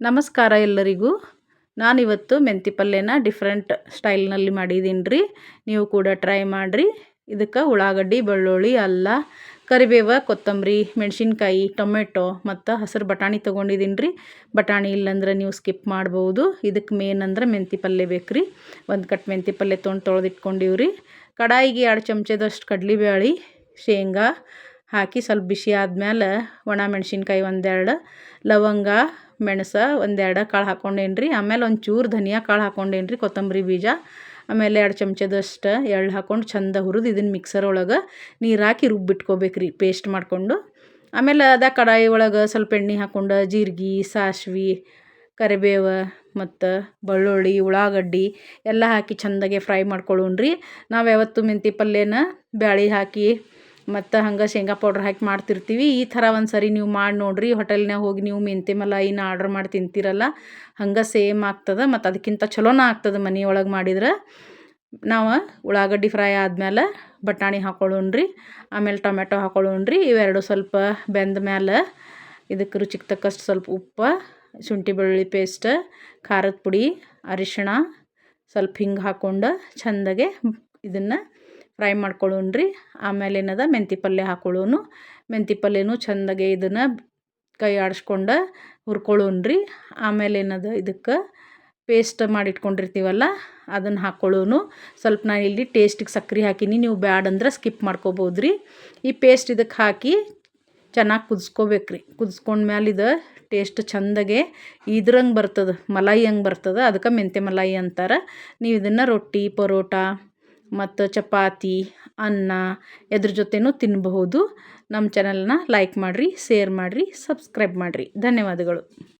ನಮಸ್ಕಾರ ಎಲ್ಲರಿಗೂ. ನಾನಿವತ್ತು ಮೆಂತಿ ಪಲ್ಯನ ಡಿಫ್ರೆಂಟ್ ಸ್ಟೈಲ್ನಲ್ಲಿ ಮಾಡಿದ್ದೀನಿ ರೀ. ನೀವು ಕೂಡ ಟ್ರೈ ಮಾಡಿರಿ. ಇದಕ್ಕೆ ಉಳ್ಳಾಗಡ್ಡಿ, ಬೆಳ್ಳುಳ್ಳಿ, ಅಲ್ಲ, ಕರಿಬೇವು, ಕೊತ್ತಂಬರಿ, ಮೆಣಸಿನ್ಕಾಯಿ, ಟೊಮೆಟೊ ಮತ್ತು ಹಸಿರು ಬಟಾಣಿ ತೊಗೊಂಡಿದ್ದೀನಿ ರೀ. ಬಟಾಣಿ ಇಲ್ಲಂದ್ರೆ ನೀವು ಸ್ಕಿಪ್ ಮಾಡ್ಬೋದು. ಇದಕ್ಕೆ ಮೇನ್ ಅಂದ್ರೆ ಮೆಂತಿ ಪಲ್ಯ ಬೇಕು ರೀ. ಒಂದು ಕಟ್ ಮೆಂತಿ ಪಲ್ಯ ತೊಳೆದಿಟ್ಕೊಂಡಿವಿ ರೀ. ಕಡಾಯಿಗೆ 2 ಚಮಚದಷ್ಟು ಕಡಲೆಬೇಳೆ, ಶೇಂಗಾ ಹಾಕಿ ಸ್ವಲ್ಪ ಬಿಸಿ ಆದಮೇಲೆ ಒಣ ಮೆಣಸಿನ್ಕಾಯಿ ಒಂದೆರಡು, ಲವಂಗ, ಮೆಣಸು ಒಂದೆರಡು ಕಾಳು ಹಾಕ್ಕೊಂಡೇನಿ ರೀ. ಆಮೇಲೆ ಒಂಚೂರು ಧನಿಯಾ ಕಾಳು ಹಾಕ್ಕೊಂಡೇನಿ ರೀ, ಕೊತ್ತಂಬರಿ ಬೀಜ, ಆಮೇಲೆ 2 ಚಮಚದಷ್ಟು ಎಳ್ಳು ಹಾಕ್ಕೊಂಡು ಚಂದ ಹುರಿದು ಇದನ್ನು ಮಿಕ್ಸರ್ ಒಳಗೆ ನೀರು ಹಾಕಿ ರುಬ್ಬಿಟ್ಕೋಬೇಕು ರೀ, ಪೇಸ್ಟ್ ಮಾಡಿಕೊಂಡು. ಆಮೇಲೆ ಅದೇ ಕಡಾಯಿ ಒಳಗೆ ಸ್ವಲ್ಪ ಎಣ್ಣೆ ಹಾಕ್ಕೊಂಡು ಜೀರಿಗೆ, ಸಾಸ್ವೆ, ಕರಿಬೇವು ಮತ್ತು ಬೆಳ್ಳುಳ್ಳಿ, ಉಳ್ಳಾಗಡ್ಡಿ ಎಲ್ಲ ಹಾಕಿ ಚೆಂದಾಗೆ ಫ್ರೈ ಮಾಡ್ಕೊಳ್ಳೋಣ ರೀ. ನಾವು ಯಾವತ್ತು ಮೆಂತಿ ಪಲ್ಯನ ಬ್ಯಾಳೆ ಹಾಕಿ ಮತ್ತು ಹಂಗೆ ಶೇಂಗಾ ಪೌಡ್ರ್ ಹಾಕಿ ಮಾಡ್ತಿರ್ತೀವಿ. ಈ ಥರ ಒಂದು ಸರಿ ನೀವು ಮಾಡಿ ನೋಡಿರಿ. ಹೋಟೆಲ್ನಾಗ ಹೋಗಿ ನೀವು ಮೆಂತಿ ಮಲಾಯಿನ ಆರ್ಡ್ರ್ ಮಾಡಿ ತಿಂತೀರಲ್ಲ, ಹಂಗೆ ಸೇಮ್ ಆಗ್ತದೆ ಮತ್ತು ಅದಕ್ಕಿಂತ ಚಲೋನ ಆಗ್ತದೆ ಮನೆಯೊಳಗೆ ಮಾಡಿದ್ರೆ. ನಾವು ಉಳ್ಳಾಗಡ್ಡಿ ಫ್ರೈ ಆದಮೇಲೆ ಬಟಾಣಿ ಹಾಕ್ಕೊಳ್ಳೋಣ ರೀ. ಆಮೇಲೆ ಟೊಮೆಟೊ ಹಾಕ್ಕೊಳ್ಳೋಣ ರೀ. ಇವೆರಡು ಸ್ವಲ್ಪ ಬೆಂದ ಮೇಲೆ ಇದಕ್ಕೆ ರುಚಿಗೆ ತಕ್ಕಷ್ಟು ಸ್ವಲ್ಪ ಉಪ್ಪು, ಶುಂಠಿ ಬೆಳ್ಳುಳ್ಳಿ ಪೇಸ್ಟ್, ಖಾರದ ಪುಡಿ, ಅರಿಶಿಣ, ಸ್ವಲ್ಪ ಹಿಂಗೆ ಹಾಕ್ಕೊಂಡು ಚೆಂದಾಗೆ ಇದನ್ನು ಫ್ರೈ ಮಾಡ್ಕೊಳ್ಳೋಣ ರೀ. ಆಮೇಲೆ ಏನದ ಮೆಂತಿ ಪಲ್ಯ ಹಾಕ್ಕೊಳ್ಳೋನು. ಮೆಂತಿ ಪಲ್ಯನೂ ಚೆಂದಾಗೆ ಇದನ್ನು ಕೈ ಆಡಿಸ್ಕೊಂಡು ಹುರ್ಕೊಳ್ಳೋಣ ರೀ. ಆಮೇಲೆ ಏನದ ಇದಕ್ಕೆ ಪೇಸ್ಟ್ ಮಾಡಿಟ್ಕೊಂಡಿರ್ತೀವಲ್ಲ ಅದನ್ನು ಹಾಕ್ಕೊಳ್ಳೋನು. ಸ್ವಲ್ಪ ನಾನು ಇಲ್ಲಿ ಟೇಸ್ಟಿಗೆ ಸಕ್ಕರೆ ಹಾಕೀನಿ, ನೀವು ಬ್ಯಾಡಂದ್ರೆ ಸ್ಕಿಪ್ ಮಾಡ್ಕೋಬೋದು ರೀ. ಈ ಪೇಸ್ಟ್ ಇದಕ್ಕೆ ಹಾಕಿ ಚೆನ್ನಾಗಿ ಕುದಿಸ್ಕೋಬೇಕು ರೀ. ಕುದಿಸ್ಕೊಂಡ್ಮೇಲೆ ಇದು ಟೇಸ್ಟ್ ಚೆಂದಾಗೆ ಇದ್ರಂಗೆ ಬರ್ತದೆ, ಮಲಾಯಿ ಹಂಗೆ ಬರ್ತದೆ. ಅದಕ್ಕೆ ಮೆಂತ್ಯ ಮಲಾಯಿ ಅಂತಾರೆ. ನೀವು ಇದನ್ನು ರೊಟ್ಟಿ, ಪರೋಟ ಮತ್ತು ಚಪಾತಿ, ಅನ್ನ ಎದ್ರ ಜೊತೆನೂ ತಿನ್ನಬಹುದು. ನಮ್ಮ ಚಾನಲ್ನ ಲೈಕ್ ಮಾಡಿರಿ, ಶೇರ್ ಮಾಡಿರಿ, ಸಬ್ಸ್ಕ್ರೈಬ್ ಮಾಡಿರಿ. ಧನ್ಯವಾದಗಳು.